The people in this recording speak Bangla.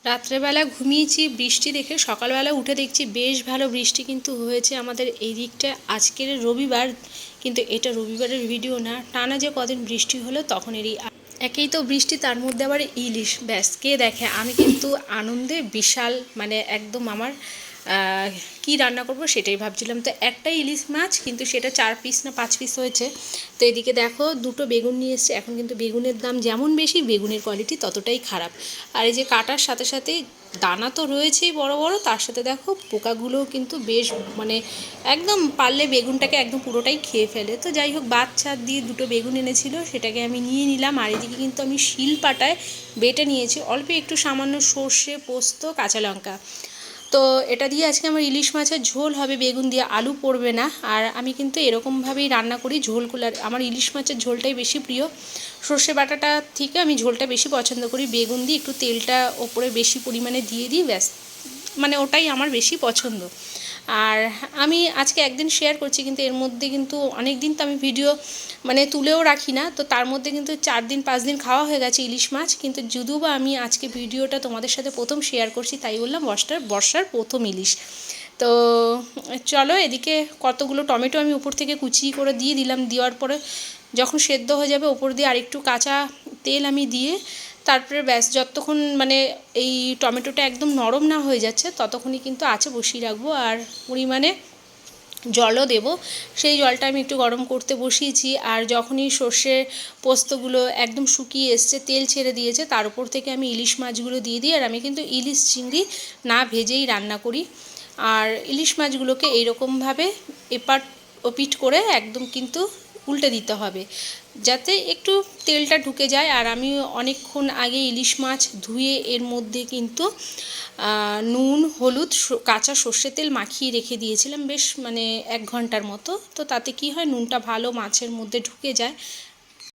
রাত্রেবেলা ঘুমিয়েছি বৃষ্টি দেখে, সকালবেলা উঠে দেখছি বেশ ভালো বৃষ্টি কিন্তু হয়েছে আমাদের এই দিকটা। আজকের রবিবার, কিন্তু এটা রবিবারের ভিডিও না, টানা যে কদিন বৃষ্টি হলো তখন এরই একেই তো বৃষ্টি, তার মধ্যে আবার ইলিশ, ব্যাস কে দেখে। আমি কিন্তু আনন্দে বিশাল, মানে একদম আমার কি রান্না করব সেটাই ভাবছিলাম। তো একটাই ইলিশ মাছ, কিন্তু সেটা 4 পিস না 5 পিস হয়েছে। তো এদিকে দেখো দুটো বেগুন নিয়ে এসছে। এখন কিন্তু বেগুনের দাম যেমন বেশি, বেগুনের কোয়ালিটি ততটাই খারাপ। আর এই যে কাটার সাথে সাথে দানা তো রয়েছেই বড় বড়, তার সাথে দেখো পোকাগুলোও কিন্তু বেশ, মানে একদম পারলে বেগুনটাকে একদম পুরোটাই খেয়ে ফেলে। তো যাই হোক, বাচ্চা দিয়ে দুটো বেগুন এনেছিল, সেটাকে আমি নিয়ে নিলাম। আর এদিকে কিন্তু আমি শিলপাটায় বেটে নিয়েছি অল্প একটু, সামান্য সর্ষে, পোস্ত, কাঁচা লঙ্কা। তো এটা দিয়ে আজকে আমার ইলিশ মাছের ঝোল হবে, বেগুন দিয়ে, আলু পড়বে না। আর আমি কিন্তু এরকমভাবেই রান্না করি ঝোলগুলো, আমার ইলিশ মাছের ঝোলটাই বেশি প্রিয়। সর্ষে বাটাটা থেকে আমি ঝোলটা বেশি পছন্দ করি, বেগুন দিয়ে একটু তেলটা ওপরে বেশি পরিমাণে দিয়ে দিই, ব্যাস, মানে ওটাই আমার বেশি পছন্দ। আর আমি আজকে একদিন শেয়ার করছি, কিন্তু এর মধ্যে কিন্তু অনেক দিন তো আমি ভিডিও মানে তুলেও রাখি না, তো তার মধ্যে কিন্তু 4 দিন 5 দিন খাওয়া হয়ে গেছে ইলিশ মাছ। কিন্তু যদিও বা আমি আজকে ভিডিওটা তোমাদের সাথে প্রথম শেয়ার করছি, তাই বললাম বর্ষার প্রথম ইলিশ। তো চলো, এদিকে কতগুলো টমেটো আমি উপর থেকে কুচি করে দিয়ে দিলাম। দেওয়ার পরে যখন সেদ্ধ হয়ে যাবে, ওপর দিয়ে আরেকটু কাঁচা তেল আমি দিয়ে, তারপরে ব্যাস, যতক্ষণ মানে এই টমেটোটা একদম নরম না হয়ে যাচ্ছে ততক্ষণই কিন্তু আঁচে বসিয়ে রাখবো। আর পরিমাণে জলও দেবো, সেই জলটা আমি একটু গরম করতে বসিয়েছি। আর যখনই সর্ষে পোস্তগুলো একদম শুকিয়ে এসছে, তেল ছেড়ে দিয়েছে, তার উপর থেকে আমি ইলিশ মাছগুলো দিয়ে দিই। আর আমি কিন্তু ইলিশ চিংড়ি না ভেজেই রান্না করি। আর ইলিশ মাছগুলোকে এইরকমভাবে এপাট ওপিট করে একদম কিন্তু উল্টে দিতে হবে, যাতে একটু তেলটা ঢুকে যায়। আর আমি অনেকক্ষণ আগে ইলিশ মাছ ধুয়ে এর মধ্যে কিন্তু নুন, হলুদ, কাঁচা সর্ষের তেল মাখিয়ে রেখে দিয়েছিলাম বেশ, মানে 1 ঘন্টার মতো। তো তাতে কি হয়, নুনটা ভালো মাছের মধ্যে ঢুকে যায়,